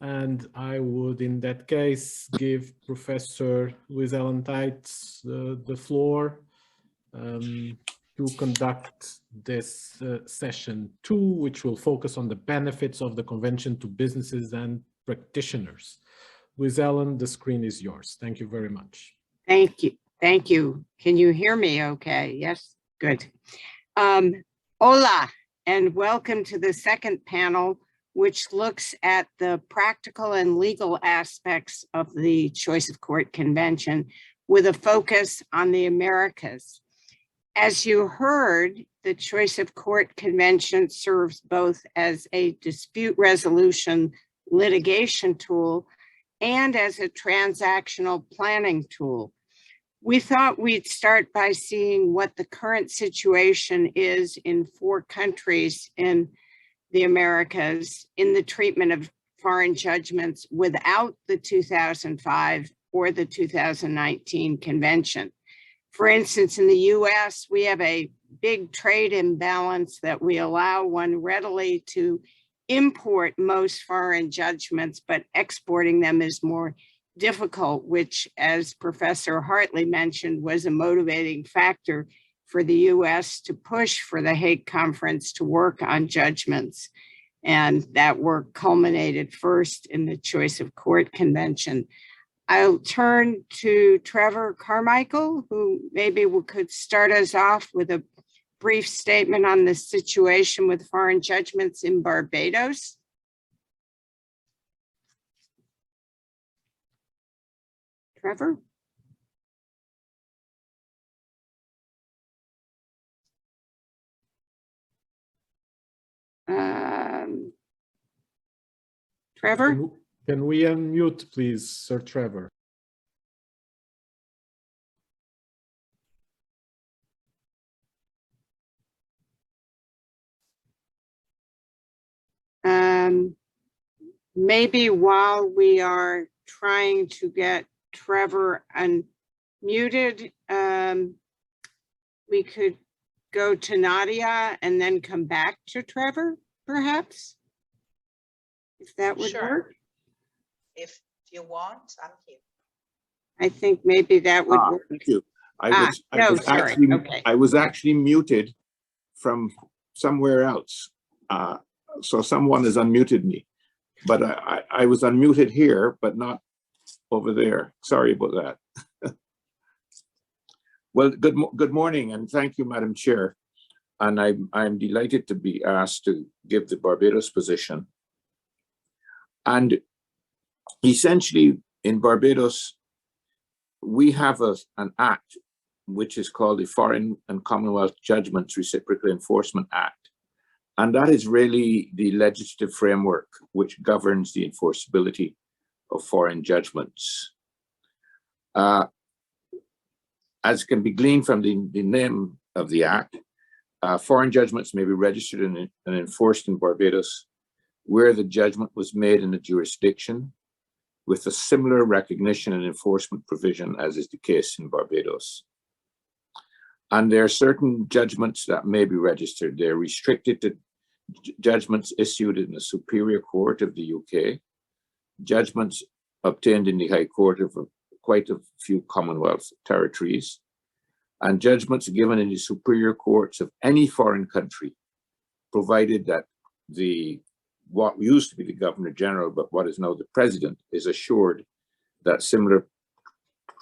And I would, in that case, give Professor Luis Ellen Tights the floor to conduct this session 2, which will focus on the benefits of the convention to businesses and practitioners. Luis Ellen, the screen is yours. Thank you very much. Thank you. Thank you. Can you hear me okay? Yes, good. Hola, and welcome to the second panel, which looks at the practical and legal aspects of the Choice of Court Convention with a focus on the Americas. As you heard, the Choice of Court Convention serves both as a dispute resolution litigation tool and as a transactional planning tool. We thought we'd start by seeing what the current situation is in 4 countries in the Americas in the treatment of foreign judgments without the 2005 or the 2019 convention. For instance, in the US, we have a big trade imbalance that we allow one readily to import most foreign judgments, but exporting them is more difficult, which, as Professor Hartley mentioned, was a motivating factor for the US to push for the Hague Conference to work on judgments. And that work culminated first in the Choice of Court Convention. I'll turn to Trevor Carmichael, who maybe could start us off with a brief statement on the situation with foreign judgments in Barbados. Trevor? Trevor? Can we unmute, please, Sir Trevor? Maybe while we are trying to get Trevor unmuted, we could go to Nadia and then come back to Trevor, perhaps? If that would work. If you want, I'm here. I think maybe that would work. Thank you. I was actually muted from somewhere else. So someone has unmuted me, but I was unmuted here, but not over there. Sorry about that. Well, good morning, and thank you, Madam Chair. And I'm delighted to be asked to give the Barbados position. And essentially, in Barbados, we have an act which is called the Foreign and Commonwealth Judgments Reciprocal Enforcement Act. And that is really the legislative framework which governs the enforceability of foreign judgments. As can be gleaned from the name of the act, foreign judgments may be registered and enforced in Barbados where the judgment was made in a jurisdiction with a similar recognition and enforcement provision as is the case in Barbados. And there are certain judgments that may be registered. They're restricted to judgments issued in the Superior Court of the UK, judgments obtained in the High Court of quite a few Commonwealth territories, and judgments given in the Superior Courts of any foreign country, provided that what used to be the Governor General, but what is now the President, is assured that similar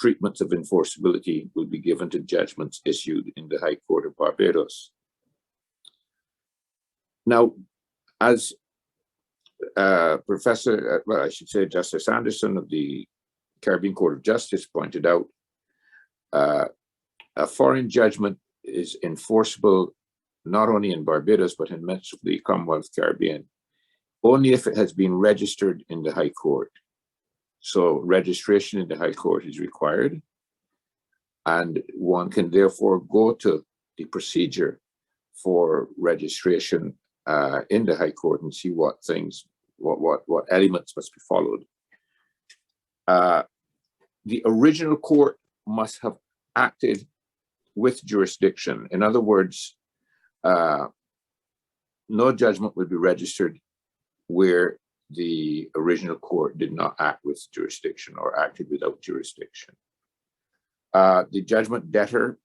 treatments of enforceability will be given to judgments issued in the High Court of Barbados. Now, as Justice Anderson of the Caribbean Court of Justice pointed out, a foreign judgment is enforceable not only in Barbados, but in much of the Commonwealth Caribbean, only if it has been registered in the High Court. So registration in the High Court is required, and one can therefore go to the procedure for registration in the High Court and see what elements must be followed. The original court must have acted with jurisdiction. In other words, no judgment would be registered where the original court did not act with jurisdiction or acted without jurisdiction. The judgment debtor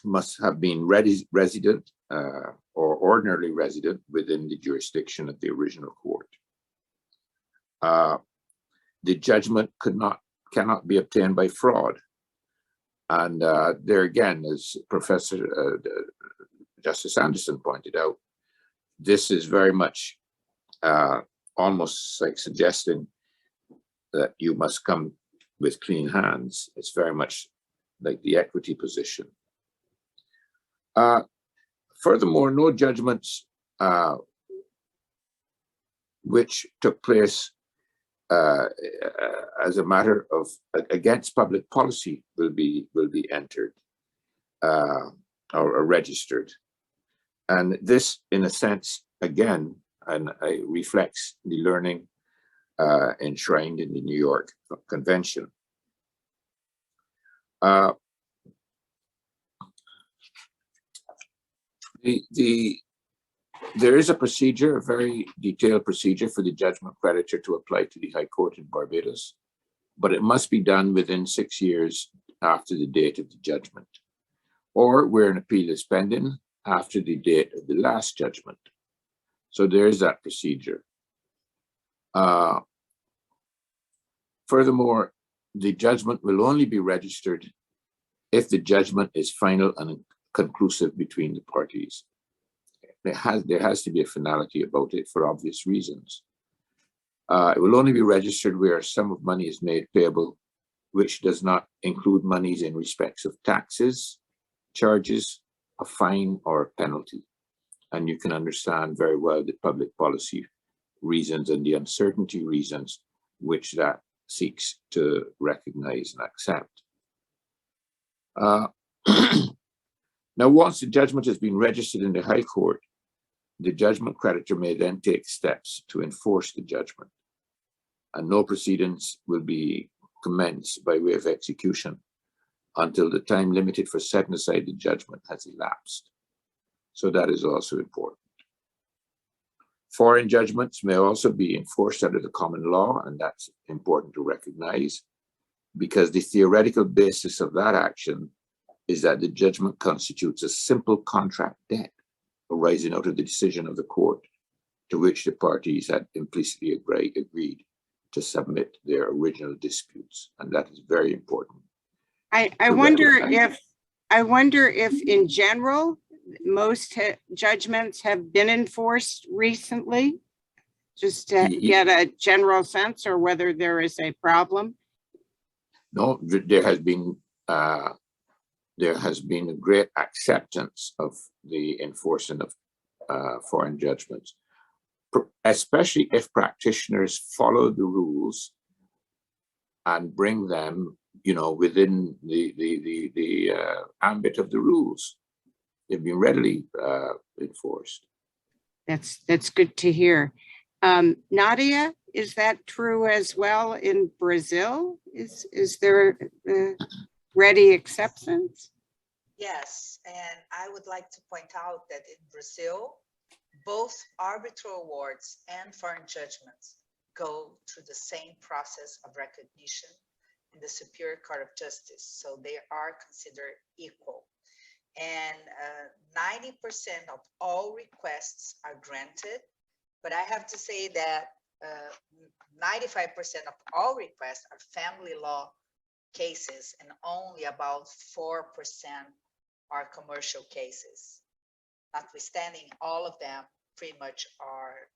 must have been resident or ordinarily resident within the jurisdiction of the original court. The judgment cannot be obtained by fraud. And there again, as Professor Justice Anderson pointed out, this is very much almost like suggesting that you must come with clean hands. It's very much like the equity position. Furthermore, no judgments which took place as a matter of against public policy will be entered or registered, and this, in a sense, again, and it reflects the learning enshrined in the New York Convention. There is a procedure, a very detailed procedure for the judgment creditor to apply to the High Court in Barbados, but it must be done within 6 years after the date of the judgment, or where an appeal is pending, after the date of the last judgment. So there is that procedure. Furthermore, the judgment will only be registered if the judgment is final and conclusive between the parties. There has to be a finality about it for obvious reasons. It will only be registered where a sum of money is made payable, which does not include monies in respects of taxes, charges, a fine, or a penalty. And you can understand very well the public policy reasons and the uncertainty reasons which that seeks to recognize and accept. Now, once the judgment has been registered in the High Court, the judgment creditor may then take steps to enforce the judgment, and no proceedings will be commenced by way of execution until the time limited for setting aside the judgment has elapsed. So that is also important. Foreign judgments may also be enforced under the common law, and that's important to recognize, because the theoretical basis of that action is that the judgment constitutes a simple contract debt arising out of the decision of the court to which the parties had implicitly agreed to submit their original disputes, and that is very important. I wonder if in general most judgments have been enforced recently, just to get a general sense, or whether there is a problem. No, there has been a great acceptance of the enforcing of foreign judgments, especially if practitioners follow the rules and bring them, within the ambit of the rules. They've been readily enforced. That's good to hear. Nadia, is that true as well in Brazil? Is there ready acceptance? Yes, and I would like to point out that in Brazil, both arbitral awards and foreign judgments go through the same process of recognition in the Superior Court of Justice. So they are considered equal. And 90% of all requests are granted, but I have to say that 95% of all requests are family law cases, and only about 4% are commercial cases. Notwithstanding, all of them pretty much are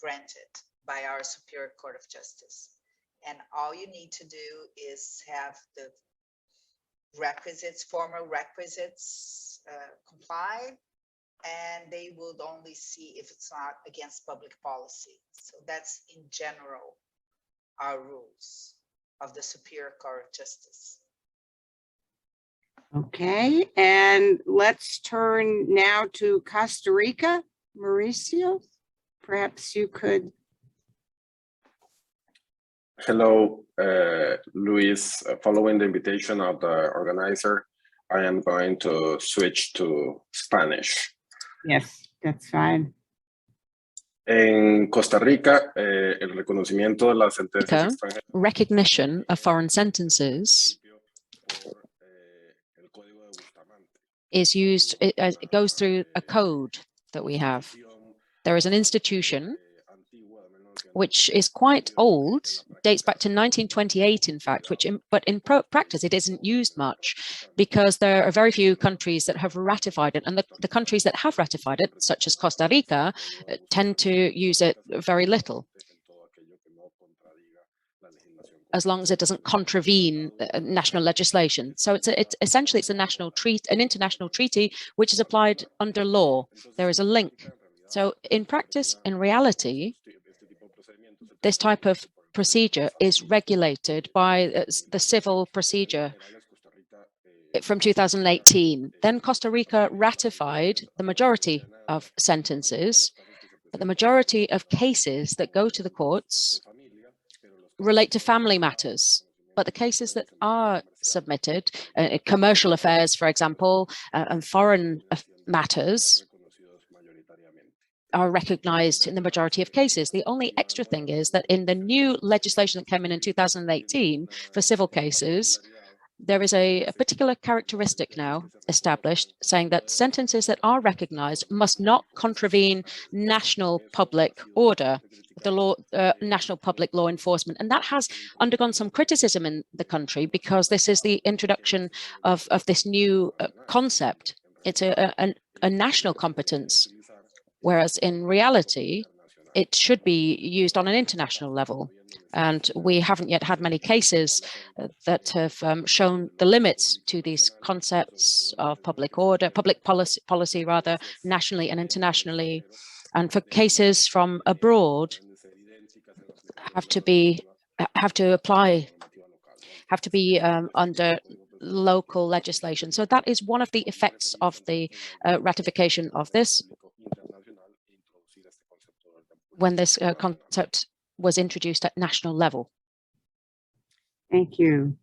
granted by our Superior Court of Justice. And all you need to do is have the requisites, formal requisites complied, and they would only see if it's not against public policy. So that's in general our rules of the Superior Court of Justice. Okay, and let's turn now to Costa Rica. Mauricio, perhaps you could. Hello, Luis. Following the invitation of the organizer, I am going to switch to Spanish. Yes, that's fine. En Costa Rica, el reconocimiento de las sentencias extranjeras. Recognition of foreign sentences is used, it goes through a code that we have. There is an institution which is quite old, dates back to 1928, in fact, but in practice, it isn't used much because there are very few countries that have ratified it. And the countries that have ratified it, such as Costa Rica, tend to use it very little, as long as it doesn't contravene national legislation. So it's essentially a national treaty, an international treaty, which is applied under law. There is a link. So in practice, in reality, this type of procedure is regulated by the civil procedure from 2018. Then Costa Rica ratified the majority of sentences, but the majority of cases that go to the courts relate to family matters. But the cases that are submitted, commercial affairs, for example, and foreign matters, are recognized in the majority of cases. The only extra thing is that in the new legislation that came in 2018 for civil cases, there is a particular characteristic now established saying that sentences that are recognized must not contravene national public order, the law, national public law enforcement. And that has undergone some criticism in the country because this is the introduction of this new concept. It's a national competence, whereas in reality, it should be used on an international level. And we haven't yet had many cases that have shown the limits to these concepts of public order, public policy rather, nationally and internationally. And for cases from abroad, have to be under local legislation. So that is one of the effects of the ratification of this, when this concept was introduced at national level. Thank you.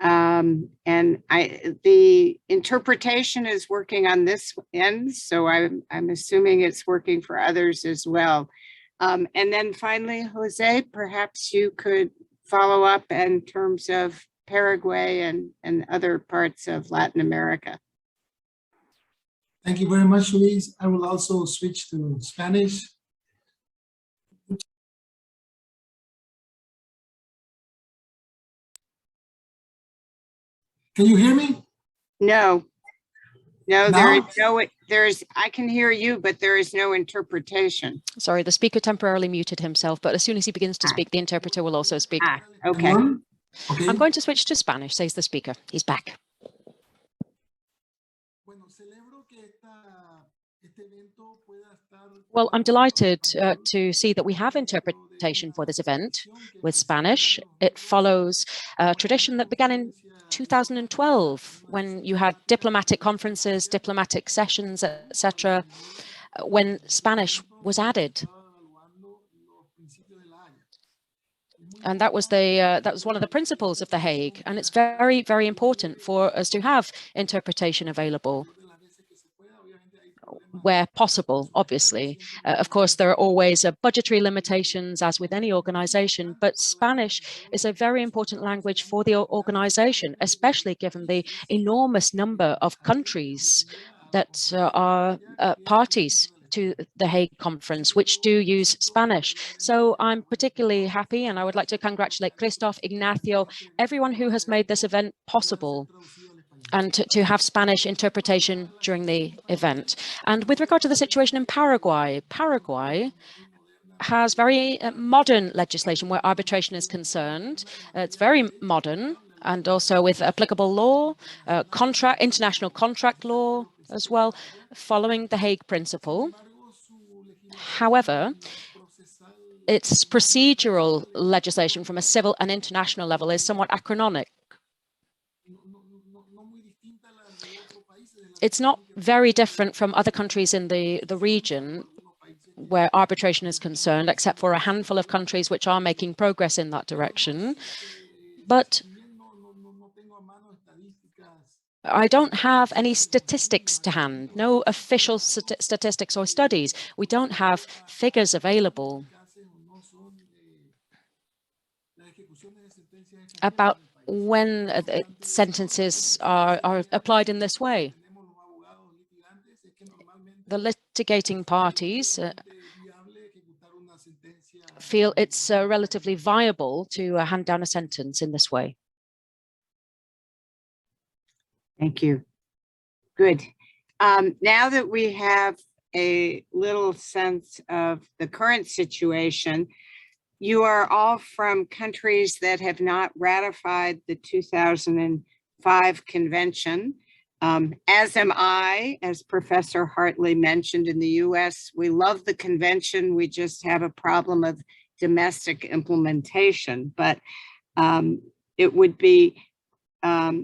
And the interpretation is working on this end, so I'm assuming it's working for others as well. And then finally, Jose, perhaps you could follow up in terms of Paraguay and other parts of Latin America. Thank you very much, Luis. I will also switch to Spanish. Can you hear me? No, I can hear you, but there is no interpretation. Sorry, the speaker temporarily muted himself, but as soon as he begins to speak, the interpreter will also speak. Okay. Okay. I'm going to switch to Spanish, says the speaker. He's back. Well, I'm delighted to see that we have interpretation for this event with Spanish. It follows a tradition that began in 2012, when you had diplomatic conferences, diplomatic sessions, etc., when Spanish was added. And that was one of the principles of The Hague. And it's very, very important for us to have interpretation available where possible, obviously. Of course, there are always budgetary limitations, as with any organization, but Spanish is a very important language for the organization, especially given the enormous number of countries that are parties to the Hague Conference, which do use Spanish. So I'm particularly happy, and I would like to congratulate Christoph, Ignacio, everyone who has made this event possible, and to have Spanish interpretation during the event. And with regard to the situation in Paraguay, Paraguay has very modern legislation where arbitration is concerned. It's very modern, and also with applicable law, international contract law as well, following the Hague Principle. However, its procedural legislation from a civil and international level is somewhat acronymic. It's not very different from other countries in the region where arbitration is concerned, except for a handful of countries which are making progress in that direction. But I don't have any statistics to hand, no official statistics or studies. We don't have figures available about when sentences are applied in this way. The litigating parties feel it's relatively viable to hand down a sentence in this way. Thank you. Good. Now that we have a little sense of the current situation, you are all from countries that have not ratified the 2005 convention. As am I, as Professor Hartley mentioned. In the US, we love the convention. We just have a problem of domestic implementation. But it would be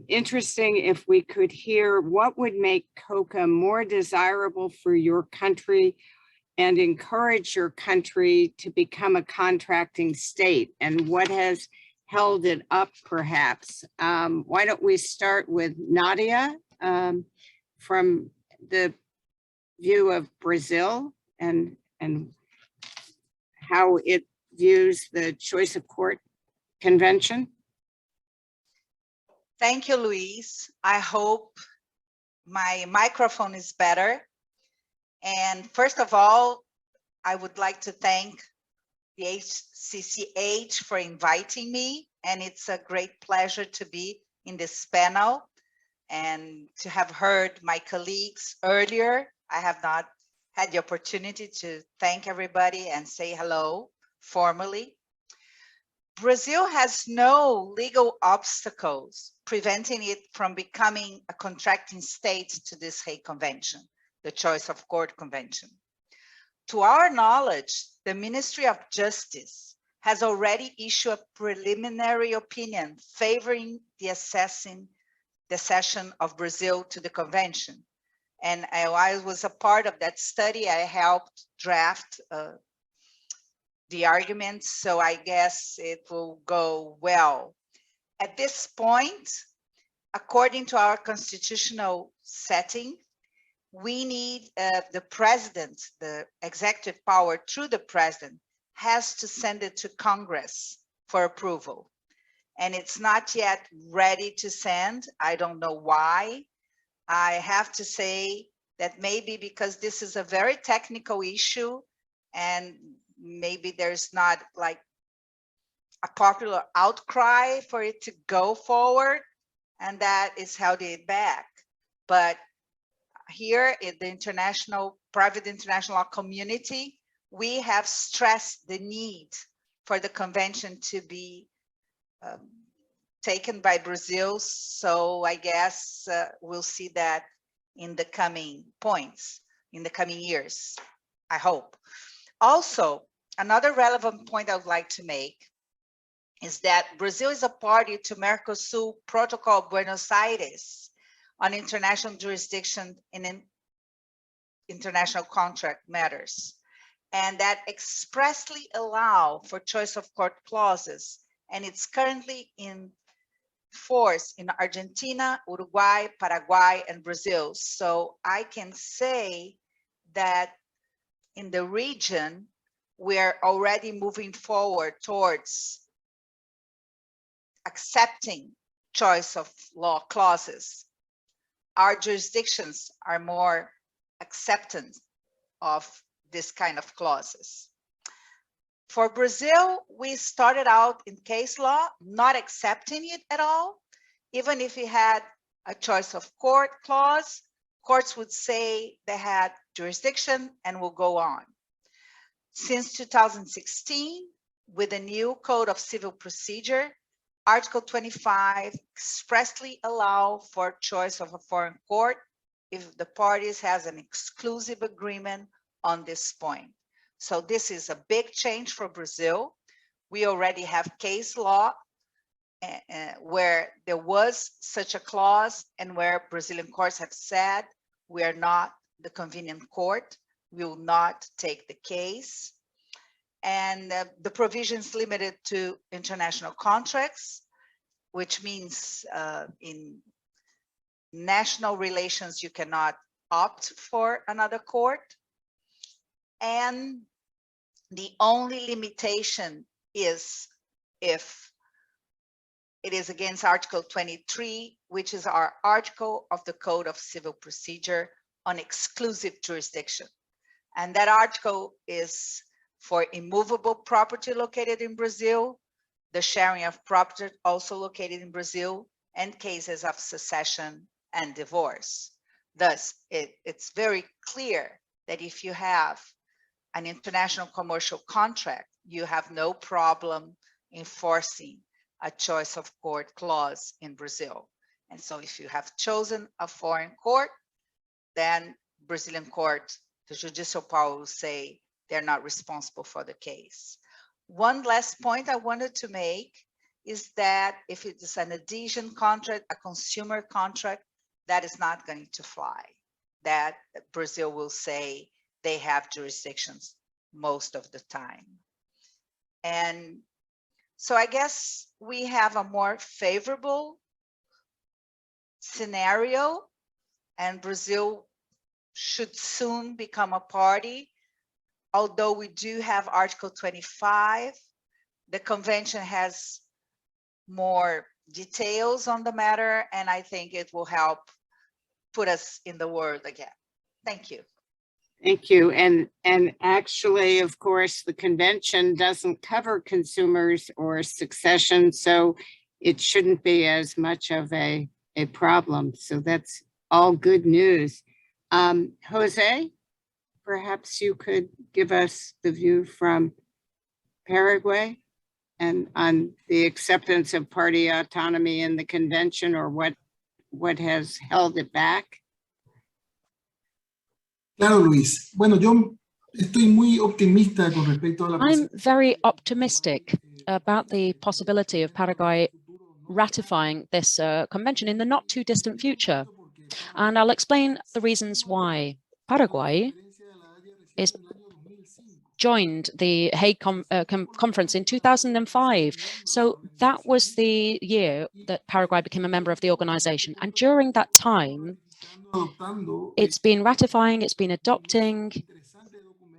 interesting if we could hear what would make COCA more desirable for your country and encourage your country to become a contracting state, and what has held it up, perhaps. Why don't we start with Nadia from the view of Brazil and how it views the choice of court convention? Thank you, Luis. I hope my microphone is better. And first of all, I would like to thank the HCCH for inviting me. And it's a great pleasure to be in this panel and to have heard my colleagues earlier. I have not had the opportunity to thank everybody and say hello formally. Brazil has no legal obstacles preventing it from becoming a contracting state to this Hague Convention, the Choice of Court Convention. To our knowledge, the Ministry of Justice has already issued a preliminary opinion favoring the accession of Brazil to the convention. And I was a part of that study. I helped draft the arguments, so I guess it will go well. At this point, according to our constitutional setting, we need the president, the executive power through the president, has to send it to Congress for approval. And it's not yet ready to send. I don't know why. I have to say that maybe because this is a very technical issue and maybe there's not like a popular outcry for it to go forward, and that is holding it back. But here in the private international law community, we have stressed the need for the convention to be taken by Brazil. So I guess we'll see that in the coming points, in the coming years, I hope. Also, another relevant point I would like to make is that Brazil is a party to Mercosul Protocol Buenos Aires on international jurisdiction in international contract matters, and that expressly allow for choice of court clauses, and it's currently in force in Argentina, Uruguay, Paraguay, and Brazil. So I can say that in the region, we're already moving forward towards accepting choice of law clauses. Our jurisdictions are more acceptant of this kind of clauses. For Brazil, we started out in case law, not accepting it at all. Even if we had a choice of court clause, courts would say they had jurisdiction and will go on. Since 2016, with the new Code of Civil Procedure, Article 25 expressly allow for choice of a foreign court if the parties has an exclusive agreement on this point. So this is a big change for Brazil. We already have case law where there was such a clause and where Brazilian courts have said, we are not the convenient court, we will not take the case. And the provisions limited to international contracts, which means in national relations, you cannot opt for another court. And the only limitation is if it is against Article 23, which is our article of the Code of Civil Procedure on exclusive jurisdiction. And that article is for immovable property located in Brazil, the sharing of property also located in Brazil, and cases of succession and divorce. Thus, it's very clear that if you have an international commercial contract, you have no problem enforcing a choice of court clause in Brazil. And so if you have chosen a foreign court, then Brazilian court, the judicial power will say they're not responsible for the case. One last point I wanted to make is that if it is an adhesion contract, a consumer contract, that is not going to fly. That Brazil will say they have jurisdictions most of the time. And so I guess we have a more favorable scenario, and Brazil should soon become a party. Although we do have Article 25, the convention has more details on the matter, and I think it will help put us in the world again. Thank you. Thank you. And actually, of course, the convention doesn't cover consumers or succession, so it shouldn't be as much of a problem. So that's all good news. Jose, perhaps you could give us the view from Paraguay and on the acceptance of party autonomy in the convention, or what has held it back? Claro, Luis. Bueno, yo estoy muy optimista con respecto a la I'm very optimistic about the possibility of Paraguay ratifying this convention in the not too distant future. And I'll explain the reasons why. Paraguay joined the Hague Conference in 2005. So that was the year that Paraguay became a member of the organization. And during that time, it's been ratifying, it's been adopting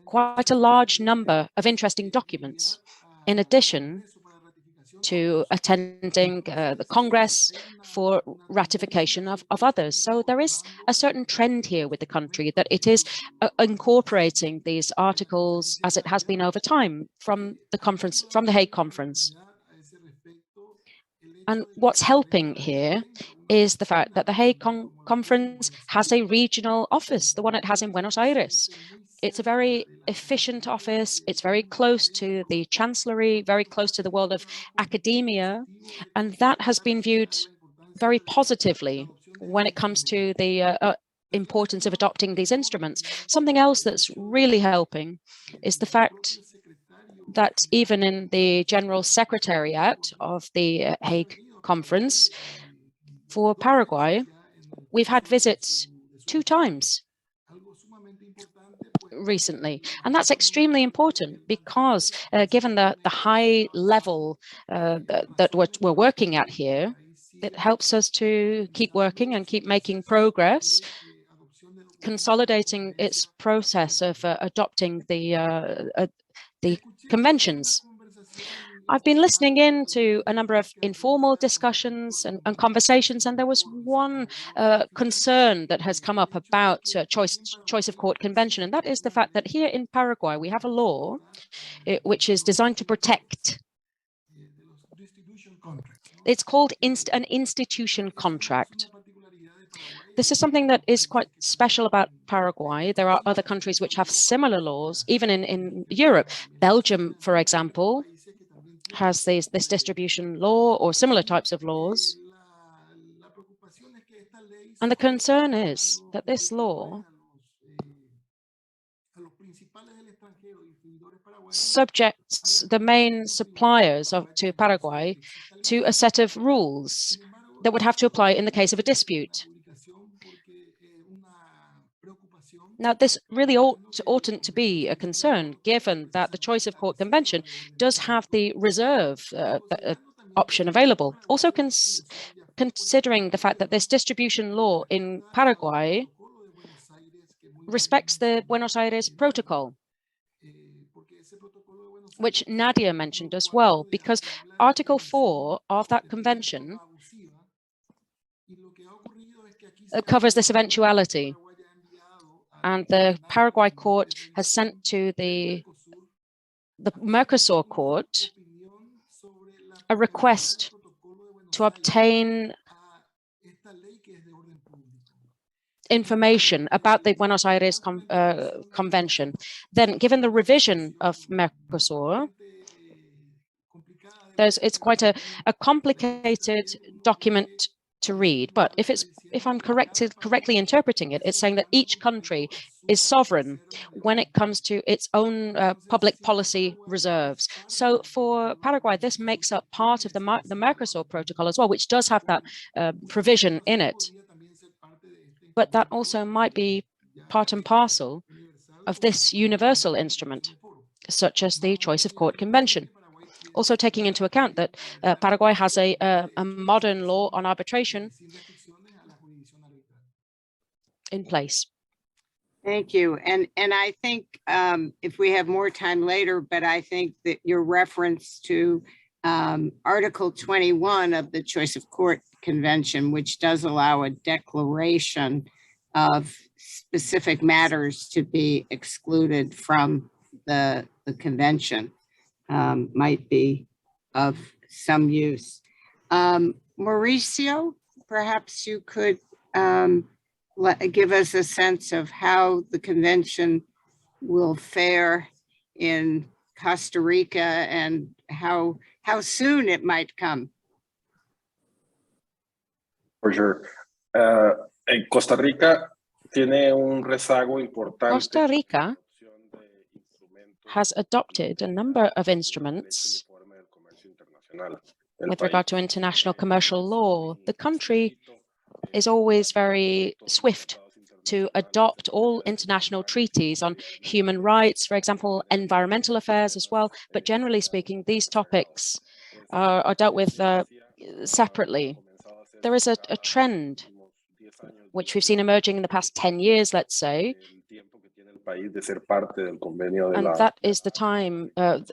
quite a large number of interesting documents, in addition to attending the Congress for ratification of others. So there is a certain trend here with the country that it is incorporating these articles as it has been over time from the conference, from the Hague Conference. And what's helping here is the fact that the Hague Conference has a regional office, the one it has in Buenos Aires. It's a very efficient office. It's very close to the Chancery, very close to the world of academia. And that has been viewed very positively when it comes to the importance of adopting these instruments. Something else that's really helping is the fact that even in the General Secretariat of the Hague Conference for Paraguay, we've had visits 2 times recently. And that's extremely important because given the high level that we're working at here, it helps us to keep working and keep making progress, consolidating its process of adopting the conventions. I've been listening in to a number of informal discussions and conversations, and there was one concern that has come up about choice of court convention, and that is the fact that here in Paraguay we have a law which is designed to protect. It's called an institution contract. This is something that is quite special about Paraguay. There are other countries which have similar laws, even in Europe. Belgium, for example, has this distribution law or similar types of laws. And the concern is that this law subjects the main suppliers to Paraguay to a set of rules that would have to apply in the case of a dispute. Now, this really oughtn't to be a concern, given that the choice of court convention does have the reserve option available. Also, considering the fact that this distribution law in Paraguay respects the Buenos Aires Protocol, which Nadia mentioned as well, because Article 4 of that convention covers this eventuality. And the Paraguay court has sent to the Mercosur court a request to obtain information about the Buenos Aires Convention. Then, given the revision of Mercosur, it's quite a complicated document to read. But if I'm correctly interpreting it, it's saying that each country is sovereign when it comes to its own public policy reserves. So for Paraguay, this makes up part of the Mercosur Protocol as well, which does have that provision in it. But that also might be part and parcel of this universal instrument, such as the Choice of Court Convention. Also taking into account that Paraguay has a modern law on arbitration in place. Thank you. And I think if we have more time later, but I think that your reference to Article 21 of the Choice of Court Convention, which does allow a declaration of specific matters to be excluded from the convention, might be of some use. Mauricio, perhaps you could give us a sense of how the convention will fare in Costa Rica and how soon it might come. For sure. En Costa Rica tiene un rezago importante. Costa Rica has adopted a number of instruments with regard to international commercial law. The country is always very swift to adopt all international treaties on human rights, for example, environmental affairs as well. But generally speaking, these topics are dealt with separately. There is a trend which we've seen emerging in the past 10 years, let's say, and that is the time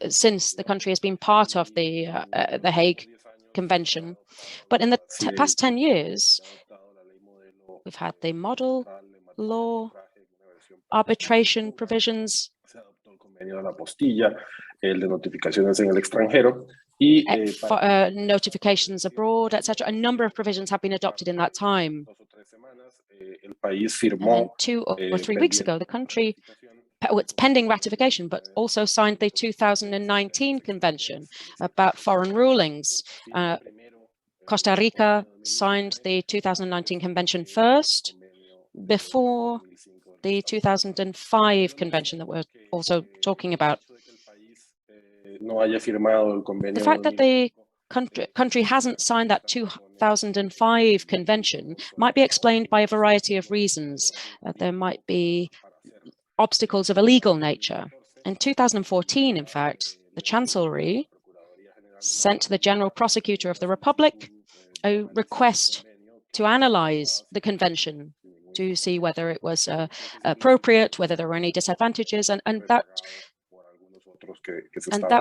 since the country has been part of the Hague Convention. But in the past 10 years, we've had the model law, arbitration provisions, notifications abroad, etc. A number of provisions have been adopted in that time. And then 2 or 3 weeks ago, the country, it's pending ratification, but also signed the 2019 Convention about foreign rulings. Costa Rica signed the 2019 Convention first, before the 2005 Convention that we're also talking about. The fact that the country hasn't signed that 2005 Convention might be explained by a variety of reasons. There might be obstacles of a legal nature. In 2014, in fact, the Chancery sent to the General Prosecutor of the Republic a request to analyze the convention to see whether it was appropriate, whether there were any disadvantages, and that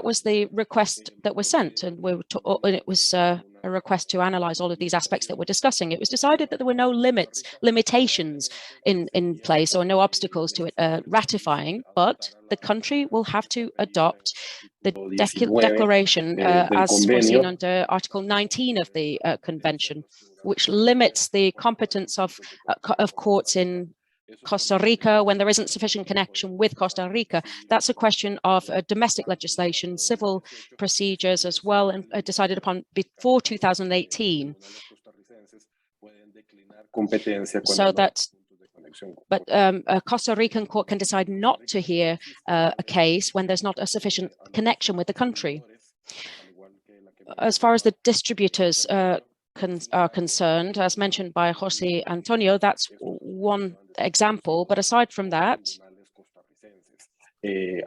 was the request that was sent, and it was a request to analyze all of these aspects that we're discussing. It was decided that there were no limitations in place or no obstacles to it ratifying, but the country will have to adopt the declaration as foreseen under Article 19 of the Convention, which limits the competence of courts in Costa Rica when there isn't sufficient connection with Costa Rica. That's a question of domestic legislation, civil procedures as well, and decided upon before 2018. So that, but a Costa Rican court can decide not to hear a case when there's not a sufficient connection with the country. As far as the distributors are concerned, as mentioned by José Antonio, that's one example. But aside from that, there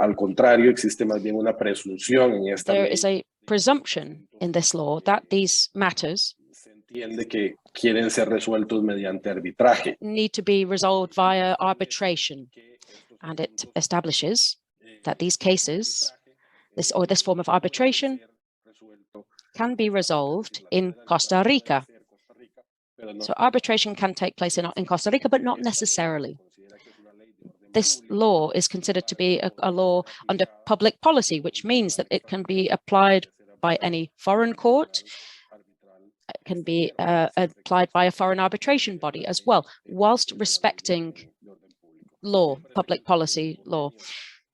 is a presumption in this law that these matters entiende que quieren ser resueltos mediante arbitraje. need to be resolved via arbitration. And it establishes that these cases, this form of arbitration, can be resolved in Costa Rica. So arbitration can take place in Costa Rica, but not necessarily. This law is considered to be a law under public policy, which means that it can be applied by any foreign court. It can be applied by a foreign arbitration body as well, whilst respecting law, public policy law.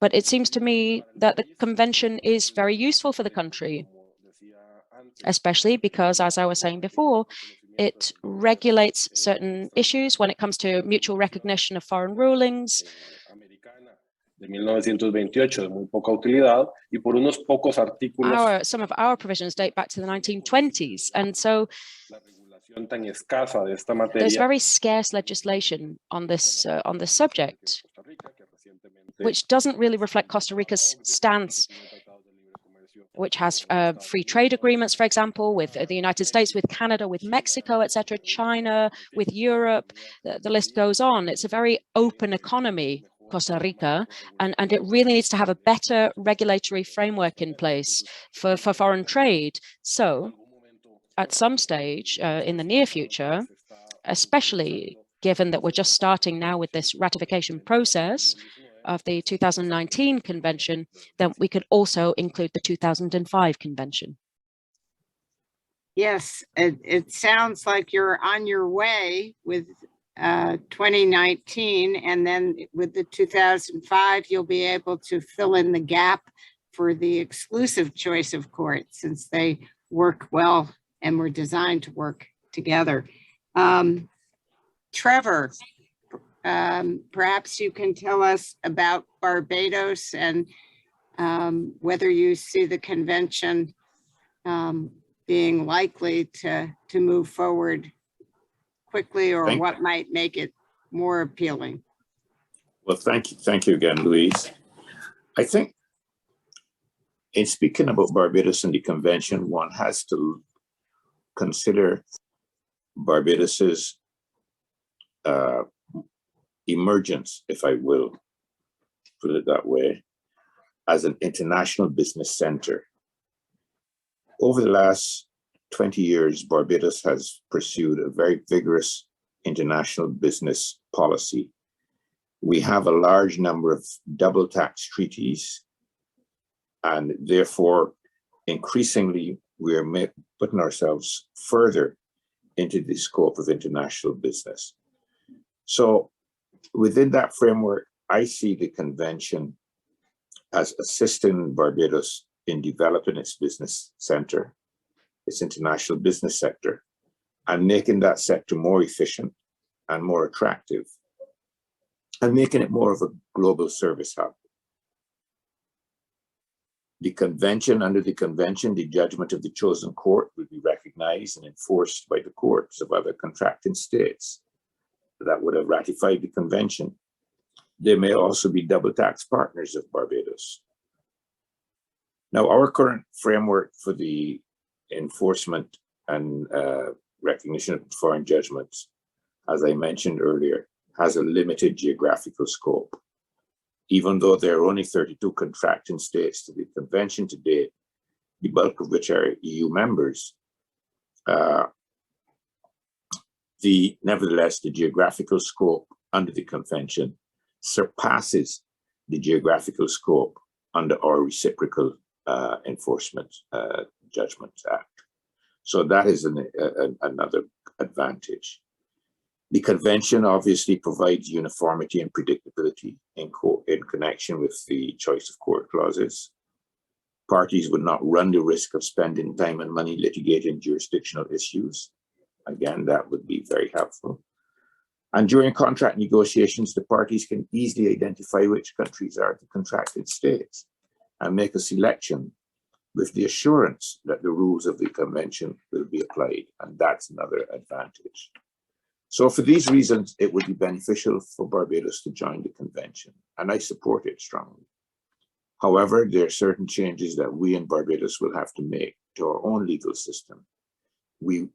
But it seems to me that the convention is very useful for the country, especially because, as I was saying before, it regulates certain issues when it comes to mutual recognition of foreign rulings. De 1928 de muy poca utilidad y por unos pocos artículos. Some of our provisions date back to the 1920s, and so Tan escasa de esta materia, there's very scarce legislation on this subject, which doesn't really reflect Costa Rica's stance, which has free trade agreements, for example, with the United States, with Canada, with Mexico, etc., China, with Europe. The list goes on. It's a very open economy, Costa Rica, and it really needs to have a better regulatory framework in place for foreign trade. So at some stage in the near future, especially given that we're just starting now with this ratification process of the 2019 convention, then we could also include the 2005 convention. Yes, it sounds like you're on your way with 2019, and then with the 2005, you'll be able to fill in the gap for the exclusive choice of courts, since they work well and were designed to work together. Trevor, perhaps you can tell us about Barbados and whether you see the convention being likely to move forward quickly, or what might make it more appealing. Well, thank you again, Louise. I think in speaking about Barbados and the convention, one has to consider Barbados's emergence, if I will put it that way, as an international business center. Over the last 20 years, Barbados has pursued a very vigorous international business policy. We have a large number of double tax treaties, and therefore, increasingly, we're putting ourselves further into the scope of international business. So within that framework, I see the convention as assisting Barbados in developing its business center, its international business sector, and making that sector more efficient and more attractive, and making it more of a global service hub. The convention, under the convention, the judgment of the chosen court will be recognized and enforced by the courts of other contracting states that would have ratified the convention. They may also be double tax partners of Barbados. Now, our current framework for the enforcement and recognition of foreign judgments, as I mentioned earlier, has a limited geographical scope. Even though there are only 32 contracting states to the convention to date, the bulk of which are EU members, nevertheless, the geographical scope under the convention surpasses the geographical scope under our reciprocal enforcement judgments act. So that is another advantage. The convention obviously provides uniformity and predictability in connection with the choice of court clauses. Parties would not run the risk of spending time and money litigating jurisdictional issues. Again, that would be very helpful. And during contract negotiations, the parties can easily identify which countries are the contracted states and make a selection with the assurance that the rules of the convention will be applied. And that's another advantage. So for these reasons, it would be beneficial for Barbados to join the convention, and I support it strongly. However, there are certain changes that we in Barbados will have to make to our own legal system we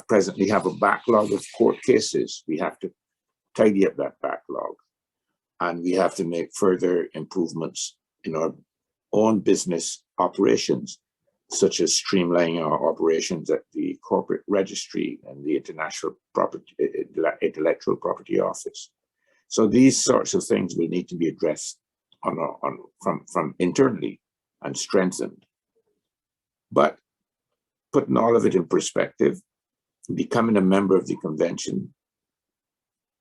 presently have a backlog of court cases. We have to tidy up that backlog, and we have to make further improvements in our own business operations, such as streamlining our operations at the corporate registry and the International Intellectual Property Office. So these sorts of things will need to be addressed from internally and strengthened. But putting all of it in perspective, becoming a member of the convention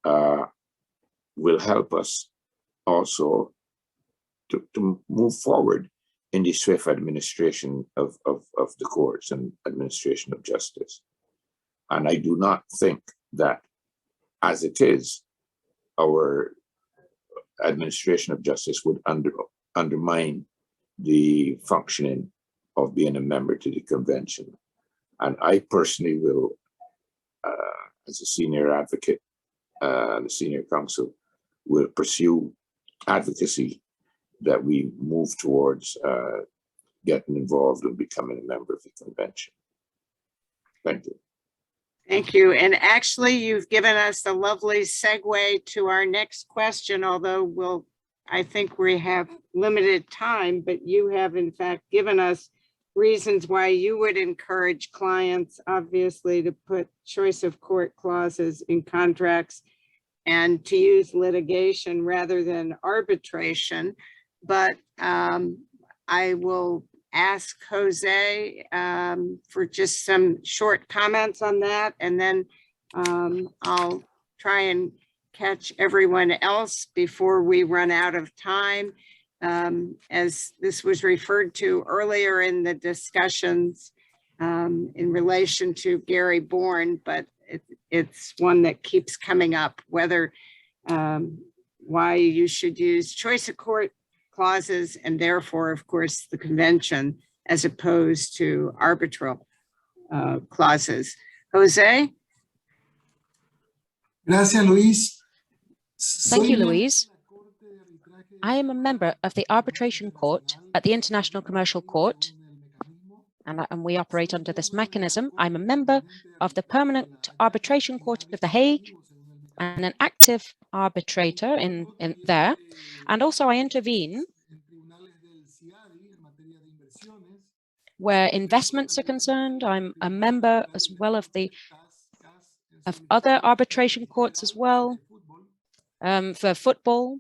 will help us also to move forward in the swift administration of the courts and administration of justice. And I do not think that, as it is, our administration of justice would undermine the functioning of being a member to the convention. And I personally will, as a senior advocate, the senior counsel, will pursue advocacy that we move towards getting involved and becoming a member of the convention. Thank you. Thank you. And actually, you've given us a lovely segue to our next question, although I think we have limited time, but you have in fact given us reasons why you would encourage clients, obviously, to put choice of court clauses in contracts and to use litigation rather than arbitration. But I will ask Jose for just some short comments on that, and then I'll try and catch everyone else before we run out of time. As this was referred to earlier in the discussions in relation to Gary Bourne, but it's one that keeps coming up, whether why you should use choice of court clauses and therefore, of course, the convention as opposed to arbitral clauses. Jose? Gracias, Luis. Thank you, Louise. I am a member of the Arbitration Court at the International Commercial Court, and we operate under this mechanism. I'm a member of the Permanent Arbitration Court of The Hague and an active arbitrator in there. And also I intervene where investments are concerned. I'm a member as well of other arbitration courts as well, for football.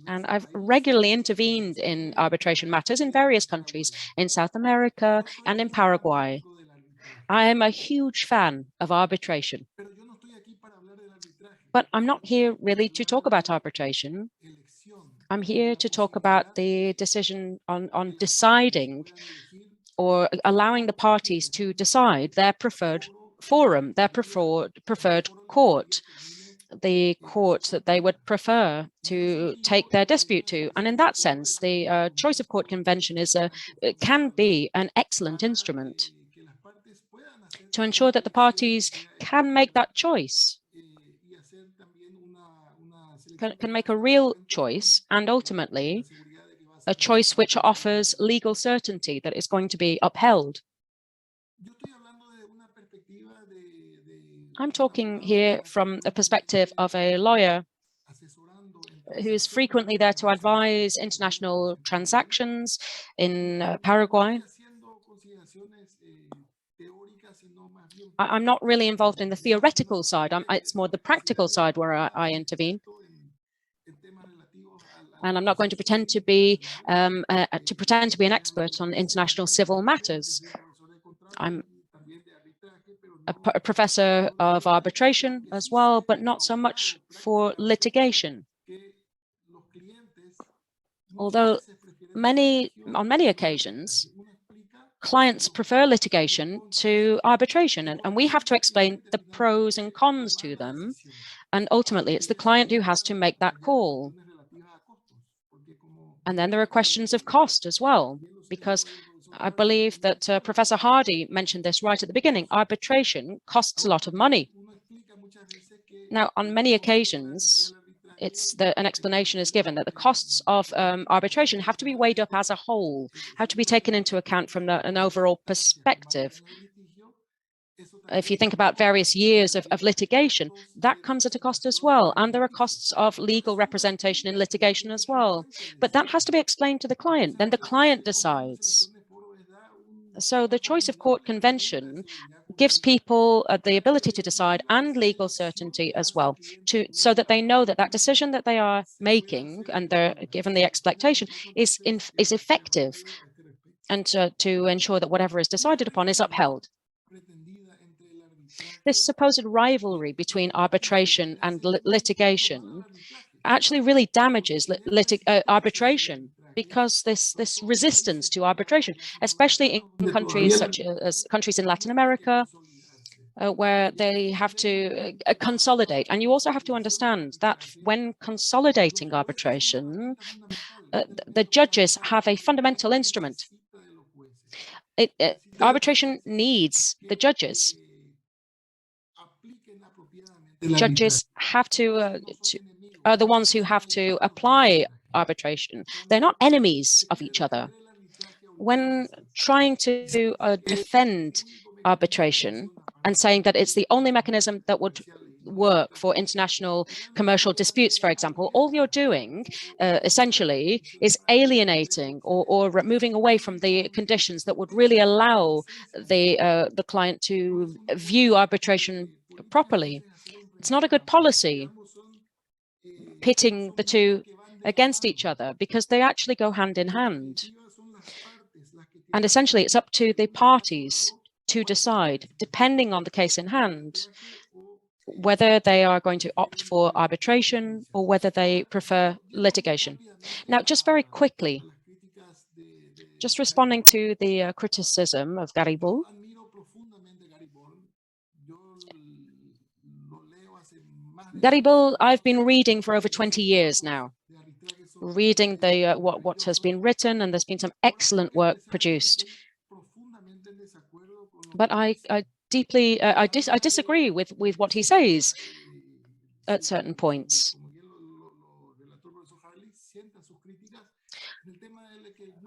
And I've regularly intervened in arbitration matters in various countries, in South America and in Paraguay. I am a huge fan of arbitration. But I'm not here really to talk about arbitration. I'm here to talk about the decision on deciding or allowing the parties to decide their preferred forum, their preferred court, the court that they would prefer to take their dispute to. And in that sense, the choice of court convention can be an excellent instrument to ensure that the parties can make that choice, can make a real choice, and ultimately a choice which offers legal certainty that is going to be upheld. I'm talking here from the perspective of a lawyer who is frequently there to advise international transactions in Paraguay. I'm not really involved in the theoretical side. It's more the practical side where I intervene. And I'm not going to pretend to be an expert on international civil matters. I'm a professor of arbitration as well, but not so much for litigation. Although on many occasions, clients prefer litigation to arbitration, and we have to explain the pros and cons to them. And ultimately, it's the client who has to make that call. And then there are questions of cost as well, because I believe that Professor Hardy mentioned this right at the beginning. Arbitration costs a lot of money. Now, on many occasions, an explanation is given that the costs of arbitration have to be weighed up as a whole, have to be taken into account from an overall perspective. If you think about various years of litigation, that comes at a cost as well. And there are costs of legal representation in litigation as well. But that has to be explained to the client. Then the client decides. So the choice of court convention gives people the ability to decide and legal certainty as well, so that they know that that decision that they are making and they're given the expectation is effective, and to ensure that whatever is decided upon is upheld. This supposed rivalry between arbitration and litigation actually really damages arbitration, because this resistance to arbitration, especially in countries such as countries in Latin America, where they have to consolidate. And you also have to understand that when consolidating arbitration, the judges have a fundamental instrument. Arbitration needs the judges. Judges have are the ones who have to apply arbitration. They're not enemies of each other. When trying to defend arbitration and saying that it's the only mechanism that would work for international commercial disputes, for example, all you're doing essentially is alienating or moving away from the conditions that would really allow the client to view arbitration properly. It's not a good policy pitting the two against each other, because they actually go hand in hand. And essentially, it's up to the parties to decide, depending on the case in hand, whether they are going to opt for arbitration or whether they prefer litigation. Now, just very quickly, just responding to the criticism of Garibald. Garibald, I've been reading for over 20 years now, reading what has been written, and there's been some excellent work produced. But I disagree with what he says at certain points.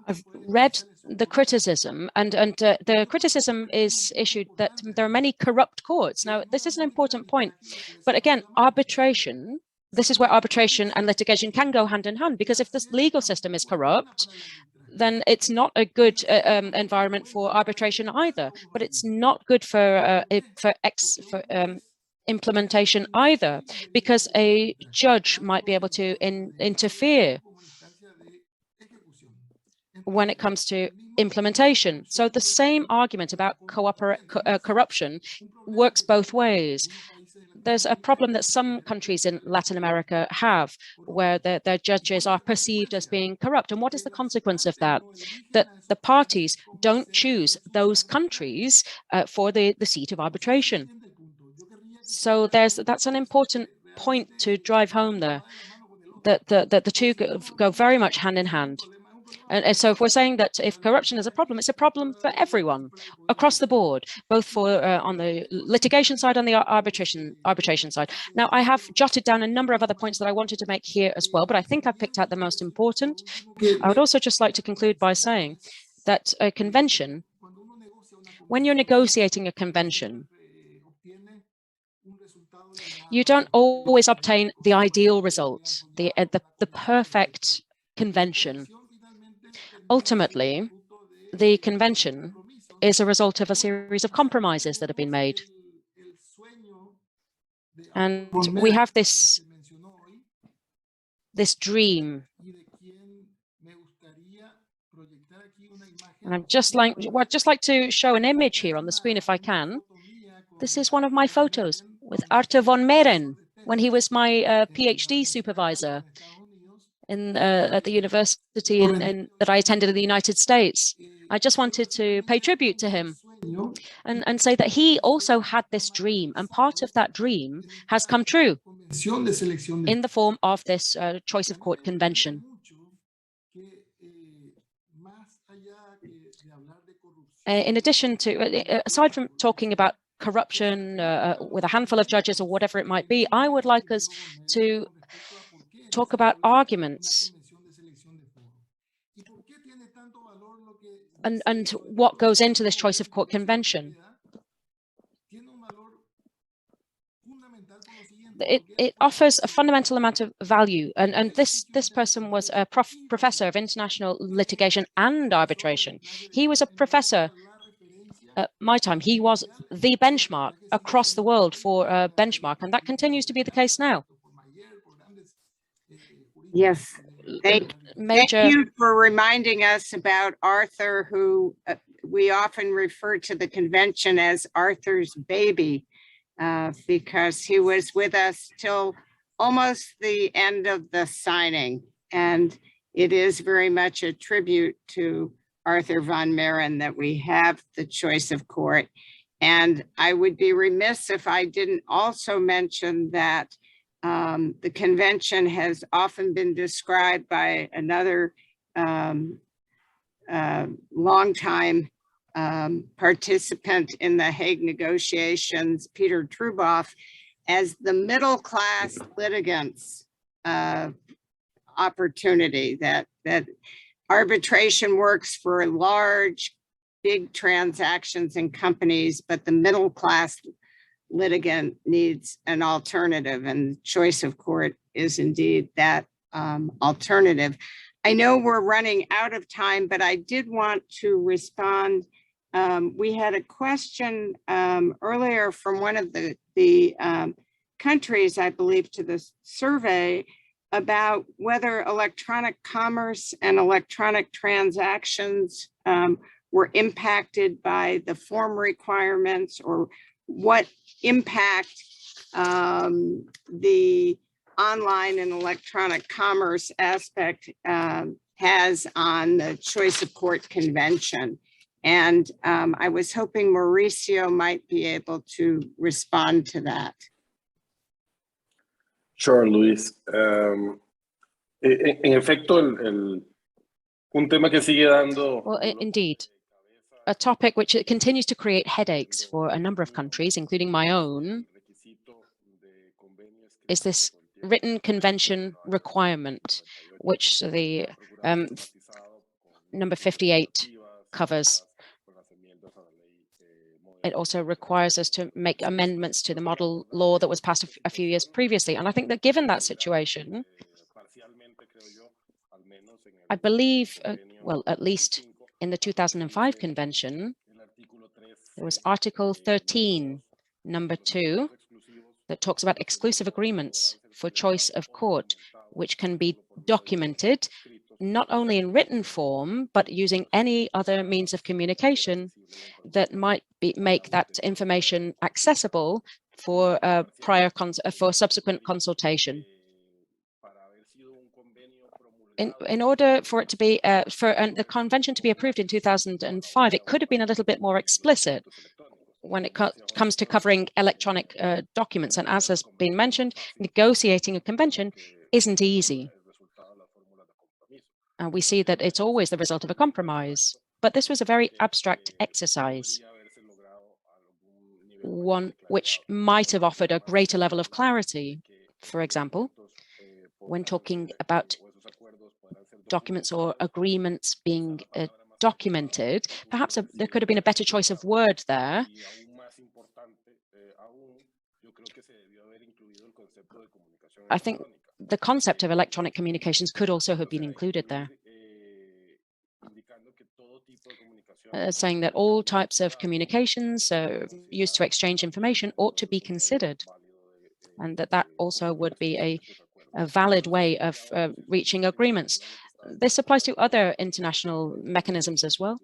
I've read the criticism, and the criticism is issued that there are many corrupt courts. Now, this is an important point. But again, arbitration, this is where arbitration and litigation can go hand in hand, because if this legal system is corrupt, then it's not a good environment for arbitration either. But it's not good for implementation either, because a judge might be able to interfere when it comes to implementation. So the same argument about corruption works both ways. There's a problem that some countries in Latin America have, where their judges are perceived as being corrupt. And what is the consequence of that? That the parties don't choose those countries for the seat of arbitration. So that's an important point to drive home there, that the two go very much hand in hand. And so if we're saying that if corruption is a problem, it's a problem for everyone across the board, both for on the litigation side and the arbitration side. Now, I have jotted down a number of other points that I wanted to make here as well, but I think I've picked out the most important. I would also just like to conclude by saying that a convention, when you're negotiating a convention, you don't always obtain the ideal result, the perfect convention. Ultimately, the convention is a result of a series of compromises that have been made. And we have this dream. And I'd just like to show an image here on the screen if I can. This is one of my photos with Arthur von Meren when he was my PhD supervisor at the university that I attended in the United States. I just wanted to pay tribute to him and say that he also had this dream, and part of that dream has come true in the form of this choice of court convention. In addition to, aside from talking about corruption with a handful of judges or whatever it might be, I would like us to talk about arguments and what goes into this choice of court convention. It offers a fundamental amount of value, and this person was a professor of international litigation and arbitration. He was a professor at my time. He was the benchmark across the world for a benchmark, and that continues to be the case now. Yes, thank you for reminding us about Arthur, who we often refer to the convention as Arthur's baby. Because he was with us till almost the end of the signing. And it is very much a tribute to Arthur von Meren that we have the choice of court. And I would be remiss if I didn't also mention that the convention has often been described by another longtime participant in the Hague negotiations, Peter Truboff, as the middle class litigants opportunity, that arbitration works for large, big transactions and companies, but the middle class litigant needs an alternative, and choice of court is indeed that alternative. I know we're running out of time, but I did want to respond. We had a question earlier from one of the countries, I believe, to the survey about whether electronic commerce and electronic transactions were impacted by the form requirements, or what impact the online and electronic commerce aspect has on the choice of court convention. And I was hoping Mauricio might be able to respond to that. Sure, Luis. En efecto, un tema que sigue dando... Well, indeed, a topic which continues to create headaches for a number of countries, including my own, is this written convention requirement, which the number 58 covers. It also requires us to make amendments to the model law that was passed a few years previously. And I think that given that situation, I believe, well, at least in the 2005 convention, there was Article 13, number 2, that talks about exclusive agreements for choice of court, which can be documented not only in written form, but using any other means of communication that might make that information accessible for for subsequent consultation. In order for it to be the convention to be approved in 2005, it could have been a little bit more explicit when it comes to covering electronic documents. And as has been mentioned, negotiating a convention isn't easy. And we see that it's always the result of a compromise. But this was a very abstract exercise, one which might have offered a greater level of clarity. For example, when talking about documents or agreements being documented, perhaps there could have been a better choice of word there. I think the concept of electronic communications could also have been included there, saying that all types of communications used to exchange information ought to be considered, and that also would be a valid way of reaching agreements. This applies to other international mechanisms as well.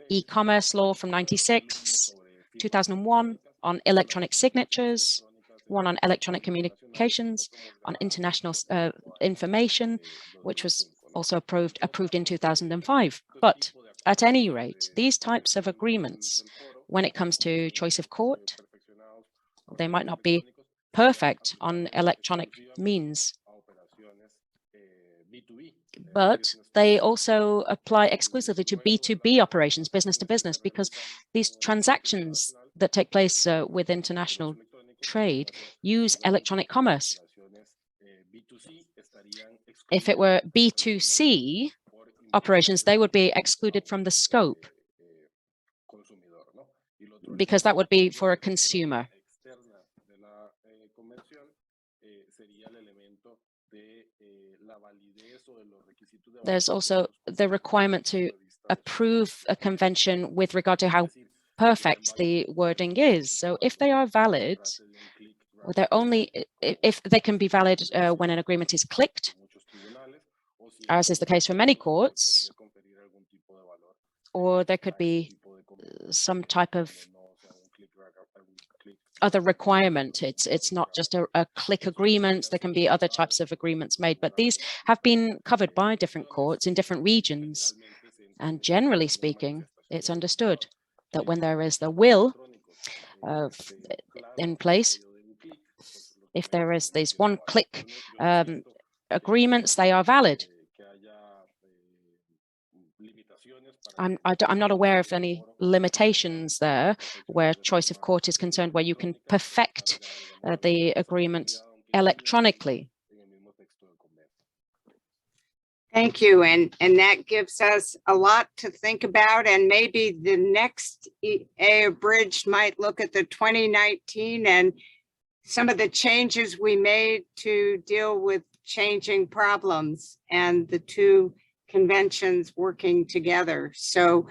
E-commerce law from '96, 2001 on electronic signatures, one on electronic communications, on international information, which was also approved in 2005. But at any rate, these types of agreements, when it comes to choice of court, they might not be perfect on electronic means, but they also apply exclusively to B2B operations, business to business, because these transactions that take place with international trade use electronic commerce. If it were B2C operations, they would be excluded from the scope because that would be for a consumer. There's also the requirement to approve a convention with regard to how perfect the wording is. So if they are valid, or they're only if they can be valid when an agreement is clicked, as is the case for many courts, or there could be some type of other requirement. It's not just a click agreement. There can be other types of agreements made, but these have been covered by different courts in different regions. And generally speaking, it's understood that when there is the will in place, if there is these one-click agreements, they are valid. I'm not aware of any limitations there where choice of court is concerned, where you can perfect the agreement electronically. Thank you. And that gives us a lot to think about. And maybe the next aBridged might look at the 2019 and some of the changes we made to deal with changing problems and the two conventions working together. So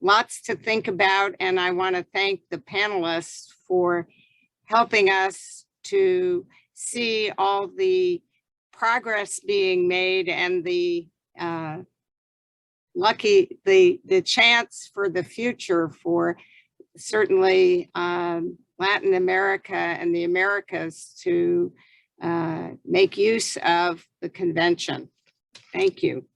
lots to think about. And I want to thank the panelists for helping us to see all the progress being made and the chance for the future for certainly Latin America and the Americas to make use of the convention. Thank you.